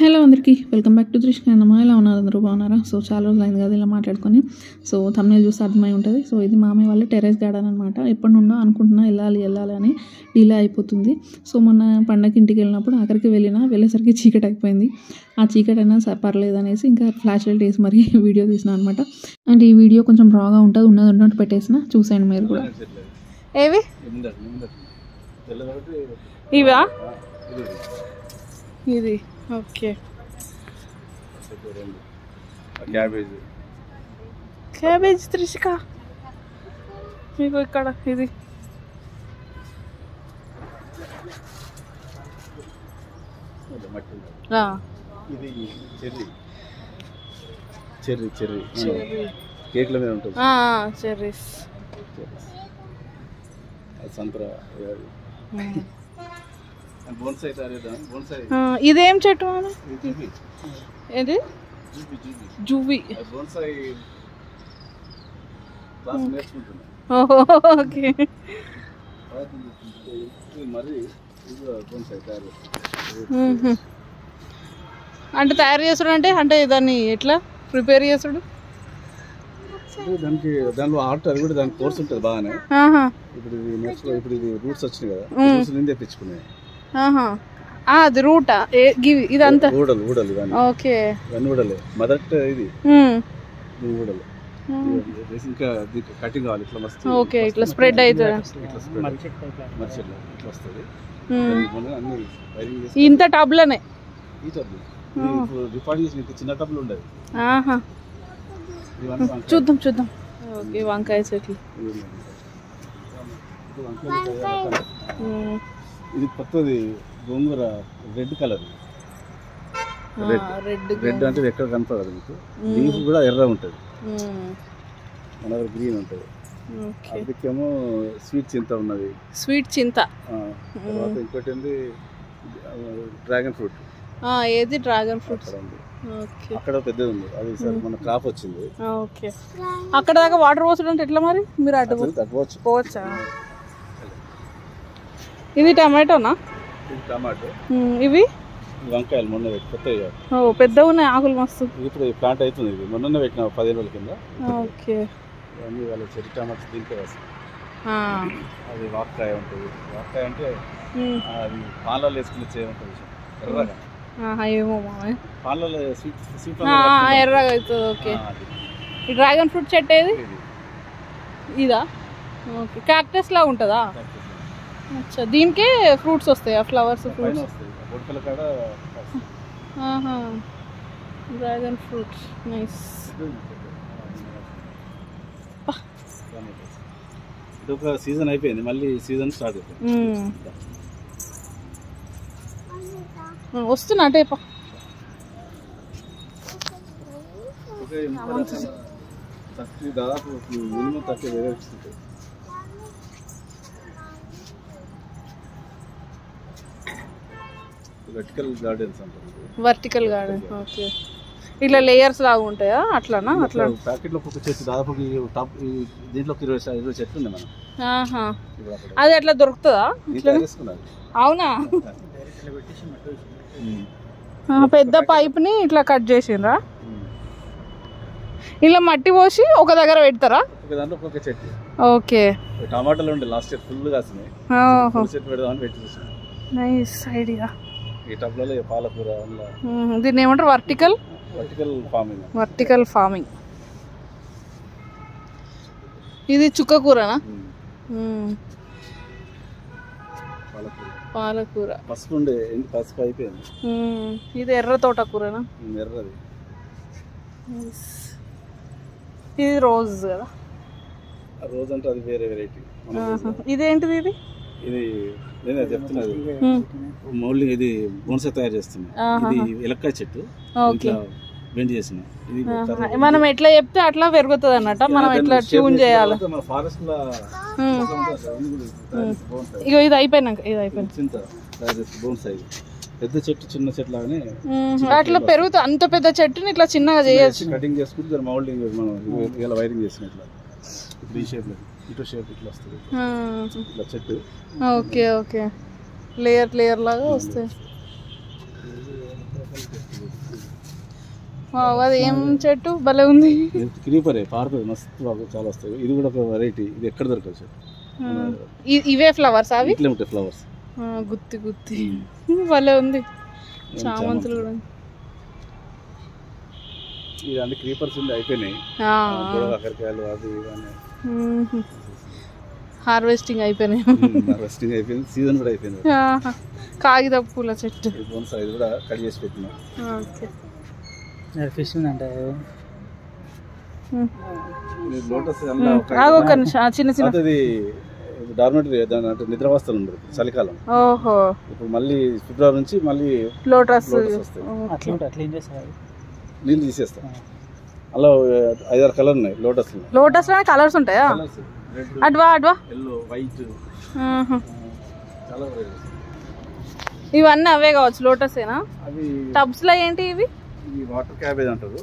Hello అందరికీ welcome back to త్రిష్కన్నమ్మ. ఎలా ఉన్నారు అందరూ? బాగున్నారా? సో చాలా రోజులు అయింది కదా ఇలా మాట్లాడుకొని. సో థంబ్నెయిల్ చూస్తే అర్థమై ఉంటుంది. సో ఇది మామయ్య వాళ్ళ టెర్రస్ గార్డెన్ అనమాట. ఎప్పటి నుండో అనుకుంటున్నా వెళ్ళాలి అని డిలే అయిపోతుంది. సో మొన్న పండగకి ఇంటికి వెళ్ళినప్పుడు అక్కడికి వెళ్ళేసరికి చీకటి అయిపోయింది. ఆ చీకటి అయినా పర్లేదు అనేసి ఇంకా ఫ్లాష్ లైట్ వేసి మరి వీడియో తీసిన అనమాట. అండ్ ఈ వీడియో కొంచెం రాగా ఉంటుంది, ఉన్నట్టు పెట్టేసిన, చూసాను మీరు కూడా. ఏవి ఇవా? ఇది ఓకే. క్యాబేజ్ త్రిషిక మీకు ఇక్కడ ఇది కేక్ల మీద ఉంటుంది. చెర్రీస్, సంత్రా. ఇదేం చెట్టు? ఏది? జూవి. ఓకే. అంటే తయారు చేసుడు అంటే దాన్ని ఎట్లా ప్రిపేర్ చేసుడు? దానిలో ఆర్ట్ అది కూడా దాని కోర్స్ ఉంటుంది బాగానే. ఇప్పుడు ఇది నెక్స్ట్ ఇప్పుడు ఇది రూట్స్ వచ్చినాయి కదా, రూట్స్ నుండి తెచ్చుకున్నాయి. అది రూటా ఇదంతా? ఊడలు ఓకే. ఇవన్నీ ఊడలే. మొదట ఇది ఊడలు. ఇంకా కటింగ్ కావాలి ఇట్లా మస్తు. ఓకే, ఇట్లా స్ప్రెడ్ అవుతుంది. ఇట్లా వస్తుంది. ఇంత టబ్లోనే ఈ టబ్లు రికార్డ్ చేసిన చిన్న టబ్లు ఉండదు. చూద్దాం. ఓకే, వంకాయ చెట్లు. ఇది కొత్తది గోంగూర, రెడ్ కలర్. రెడ్ అంటే ఎక్కడ కనపడదు మీకు. లీఫ్ కూడా ఎర్ర ఉంటుంది, మన దగ్గర గ్రీన్ ఉంటుంది. అందుకేమో స్వీట్ చింత ఉన్నది. స్వీట్ చింత. తర్వాత ఇంకోటి ఏంది డ్రాగన్ ఫ్రూట్. ఏది డ్రాగన్ ఫ్రూట్? అక్కడ పెద్దది ఉంది, అది సార్ మన క్రాప్ వచ్చింది. ఓకే. అక్కడ దాకా వాటర్ పోసడం అంటే ఎట్లా మరి? మీరు అటు పోవచ్చా? ఇది టమాటోనా? టమాటో. ఇవి వంకాయలు మొన్న కొత్తవి. పెద్దగా ఉన్నాయి ఆకులు మస్తు. ఇప్పుడు ప్లాంట్ అవుతుంది. ఇది మొన్న పెట్టిన 15 రోజుల కింద. ఓకే. అన్నీ వాళ్ళ చెట్టు టమాటో దీంట్లో వస్తుంది. అది వాక్కాయ ఉంటుంది. వాక్కాయ అంటే అది పాలలో వేసుకుని ఉంటుంది ఎర్రగా. ఏమో పాలలో స్వీట్ ఎర్రగా అవుతుంది. ఓకే. ఈ డ్రాగన్ ఫ్రూట్ చెట్టు ఏది? ఇదా? ఓకే. క్యాక్టస్ లా ఉంటుందా? అచ్చా, దీనికే ఫ్రూట్స్ వస్తాయా? Flowers, fruits? Dragon fruit nice. ఇది ఒక సీజన్ అయిపోయింది, మళ్ళీ సీజన్ స్టార్ట్ అవుతుంది. వస్తున్నా అంటే దాదాపు మినిమం 30 వెరైటీస్ ఉంటాయి. Vertical garden. ఓకే. ఇట్లా లేయర్స్ లాగా ఉంటాయా? అట్లానా? అట్లా ప్యాకెట్లో ఒక చెట్టు దాదాపు దీంట్లో 20 చెట్లు ఉన్నాయి మనం. అది అట్లా దొరుకుతుందా? అవునా? పెద్ద పైప్ ని ఇట్లా కట్ చేసిండ్రా? ఇలా మట్టి పోసి ఒక దగ్గర పెడతారా? ఓకే. టమాటాలు ఉండే లాస్ట్ ఇయర్ ఫుల్ కాసినాయి. చెట్టు పెడదామని పెట్టి. Nice idea. ఈ టబ్లలో పాలకూర. దీన్ని ఏమంటారు? Vertical farming. ఇది చుక్క కూరనా? పాలకూర. పసుపు ఉండే, పసుపు అయిపోయింది. ఇది ఎర్ర తోటకూరనా? ఎర్రది. ఇది రోజ్ కదా? రోజ్ అంటే అది వేరే వెరైటీ. ఇదేంటిది? ఇది నేనే చెప్తున్నది మౌల్డింగ్. ఇది బోన్సా తయారు చేస్తున్నాయి. ఇది ఎలక్కాయ చెట్టు బెండ్ చేసిన. మనం ఎట్లా చెప్తే అట్లా పెరుగుతుంది అన్నట్టు. మనం ఎట్లా ట్యూన్ చేయాలి? ఫారెస్ట్ లో ఇది అయిపోయినాక చింత బోన్సా. పెద్ద చెట్టు చిన్న చెట్టు లాగానే అట్లా పెరుగుతుంది. అంత పెద్ద చెట్టుని ఇట్లా చిన్నగా చేయొచ్చు. కటింగ్ చేసుకుంటే మౌల్డింగ్ మనం ఇలా వైరింగ్ చేసినట్లా ఈ షేప్ లో ఇటు షేప్ ఇట్లా వస్తుంది ఇట్లా చెట్టు. ఓకే. లేయర్ లాగా వస్తాయి. అది ఏం చెట్టు భలే ఉంది. క్రీపరే పారుతుంది మస్తు బాగా చాలా వస్తాయి. ఇది కూడా ఒక వెరైటీ. ఇది ఎక్కడ దొరకదు సార్. ఇవే ఫ్లవర్స్ అవి ఇట్లే ఉంటాయి ఫ్లవర్స్. గుత్తి గుత్తి భలే ఉంది. చామంతులు కూడా ఇవన్నీ క్రీపర్స్ ఉండి అయిపోయినాయి. కాకరకాయలు అది ఇవన్నీ హార్వెస్టింగ్ అయిపోయినాయి. హార్వెస్టింగ్ అయిపోయింది. సీజన్ కూడా అయిపోయింది. కాగిత పూల చెట్టు ఇది కూడా కట్ చేసి పెట్టినా. ఫిష్ ఉందంట. లోటస్ చిన్న చిన్న డార్మెటరీ అంటే నిద్రావస్థలు ఉండదు చలికాలం. ఓహో. ఇప్పుడు మళ్ళీ ఫిబ్రవరి నుంచి మళ్ళీ లోటస్ వస్తాయి. అట్లా ఏం చేస్తారు? నీళ్ళు తీసేస్తాం. అలా 5-6 కలర్ ఉన్నాయి లోటస్. లోటస్ లో కలర్స్ ఉంటాయా? అడ్వా అడ్వా ఎల్లో వైట్ చాలా. ఇవన్నీ అవే కావచ్చు లోటసేనా? అవి టబ్స్ లో ఏంటి ఇవి? వాటర్ క్యాబేజ్ అంటారు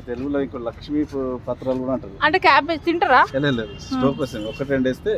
తెలుగులో. ఇంకో లక్ష్మీ పత్రాలు కూడా అంటారు. అంటే క్యాబేజ్ తింటారా? లేదు స్టోక్ వస్తాయి. 1-2 వేస్తే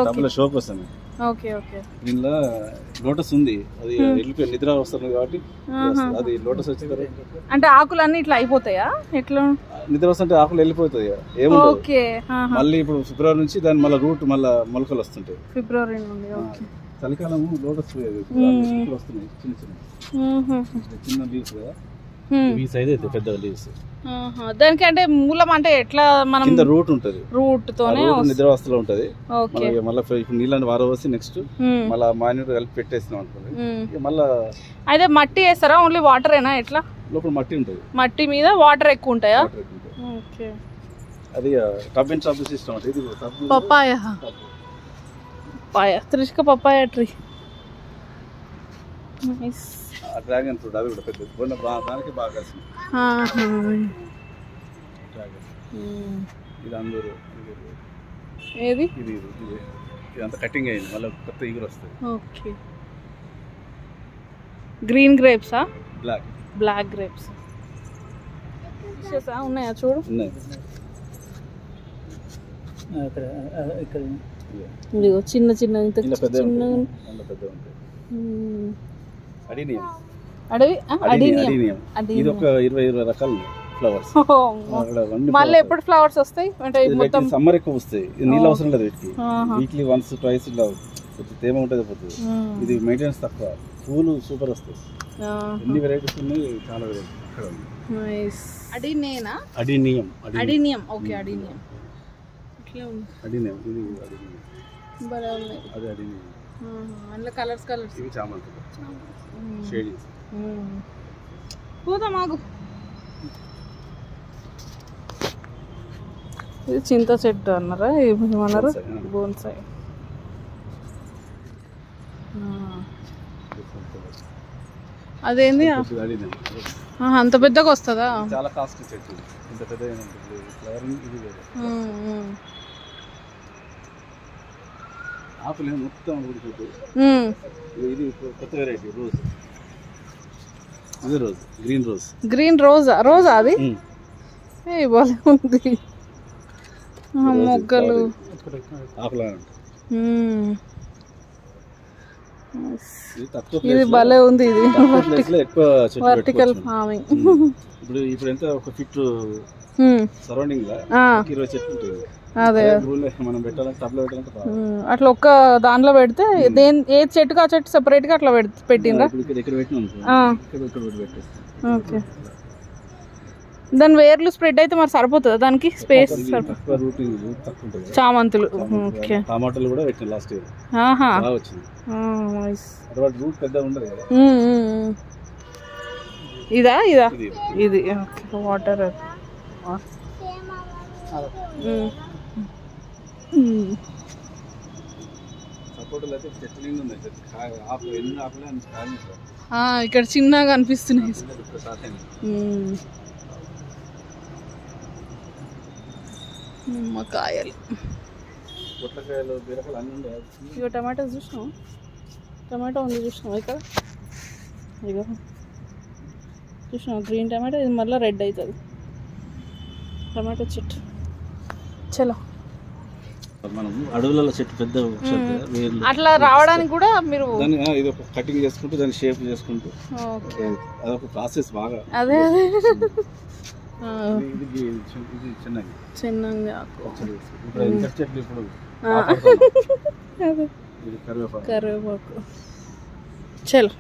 డబ్బుల స్టోక్ వస్తాయి. Okay okay. దీనిలో లోటస్ ఉంది. అది వెళ్ళిపోయి నిద్ర వస్తుంది కాబట్టి అది లోటస్ వచ్చింది. అంటే ఆకులన్నీ ఇట్లా అయిపోతాయా? ఎట్లా నిద్ర వస్తుంటే ఆకులు వెళ్ళిపోతాయి. ఏముండదు. మళ్ళీ ఇప్పుడు ఫిబ్రవరి నుంచి దాని మళ్ళీ రూట్ మళ్ళీ మొలకలు వస్తుంటాయి. ఫిబ్రవరి నుండి. చలికాలం లోటస్ వస్తున్నాయి చిన్న చిన్న చిన్న లీవ్స్ కదా. ఈ సైజ్ అయితే పెద్ద లీవ్స్. దానికి అంటే మూలం అంటే ఎట్లా మనం కింద రూట్ ఉంటది. రూట్ తోనే నిద్రావస్థలో ఉంటది. మళ్ళీ నీళ్ళని వారవసి నెక్స్ట్ మళ్ళీ మాన్యూర్ కలిపి పెట్టేసినాం అనుకోండి. మళ్ళా అయితే మట్టి వేస్తారా? ఓన్లీ వాటర్ ఏనా? ఎట్లా లోపల మట్టి ఉంటది. మట్టి మీద వాటర్ ఎక్కువ ఉంటాయా? అది టబ్ అండ్ టబ్ సిస్టమ్. ఇది పపాయ త్రిష్క పపాయ ట్రీ. డ్రాగన్ ఫ్రూట్ అది కూడా పెద్ద దానికి బాగా కాసింది. ఇది అందరూ ఏది ఇది ఇదంతా కటింగ్ అయింది. మళ్ళీ కొత్త ఇగురు వస్తుంది. ఓకే. గ్రీన్ గ్రేప్సా? బ్లాక్ గ్రేప్స్ ఉన్నాయా? చూడు ఉన్నాయి. ఇదిగో చిన్న చిన్న ఇంత చిన్న అడవి అడీనియం. ఇది ఒక 20 రకాలు ఫ్లవర్స్. మళ్ళీ ఎప్పుడు ఫ్లవర్స్ వస్తాయి అంటే మొత్తం సమ్మర్ ఎక్కువ వస్తాయి. నీళ్ళు అవసరం లేదు వీటికి. వీక్లీ వన్స్ ట్వైస్ ఇట్లా తేమ ఉంటుంది పోతుంది. ఇది మెయింటెనెన్స్ తక్కువ. పూలు సూపర్ వస్తాయి. ఎన్ని వెరైటీస్ ఉన్నాయి. చాలా వెరైటీస్. అడీనియం. ఓకే. అడీనియం ఇట్లా ఉంది. అడీనియం ఇది భలే ఉన్నాయి. అది అడీనియం. అందులో కలర్స్ ఇవి చామంతులు షేడింగ్స్. పోదామాగు. ఇది చింత చెట్టు అన్నారా? ఏమన్నారు? బోన్సాయి. అదేంది అంత పెద్దగా వస్తుందా? చాలా కాస్ట్ చెట్టు. ఇంత పెద్దగా ఫ్లవరింగ్. ఇది ఆకులే మొత్తం ఊడిపోతుంది. ఇది కొత్త వెరైటీ రోజ్. ఇది రోజ్, గ్రీన్ రోజ్. గ్రీన్ రోజా? అది బాగా ఉంది. మొగ్గలు ఆకులా. ఇది భలే ఉంది. ఇది ఎక్కువ వర్టికల్ ఫార్మింగ్. ఇప్పుడు ఎంత ఒక ఫిట్ సరౌండింగ్ 20 చెట్లు ఉంటాయి. అదే మనం పెట్టాలంటే టబ్లో పెట్టాలంటే అట్లా ఒక్క దాంట్లో పెడితే ఏ చెట్టుకు ఆ చెట్టు సెపరేట్ గా అట్లా పెట్టిండ్రా? ఓకే. దాని వేర్లు స్ప్రెడ్ అయితే మరి సరిపోతుందా దానికి స్పేస్? చామంతులు. ఓకే. టమాటాలు కూడా పెట్టిన లాస్ట్ ఇయర్. వచ్చింది. రూట్ పెద్ద ఉండదు కదా. ఇదా ఇది వాటర్. ఇక్కడ చిన్నగా అనిపిస్తున్నాయి. నిమ్మకాయలు, ఇక టమాటో చూసినాం. టమాటో ఉంది చూసినాం ఇక్కడ. ఇక చూసినాం గ్రీన్ టమాటో. ఇది మళ్ళీ రెడ్ అవుతుంది టమాటో చెట్టు. చలో మనం అడవులలో చెట్టు పెద్ద అట్లా రావడానికి కూడా మీరు దాన్ని ఇది ఒక కటింగ్ చేసుకుంటూ దాన్ని షేప్ చేసుకుంటూ అదొక ప్రాసెస్ బాగా. అదే అదే ఇది చిన్నది చిన్నగా ఇప్పుడు ఇంకా చెట్లు ఇప్పుడు కరివేపాకు చలో.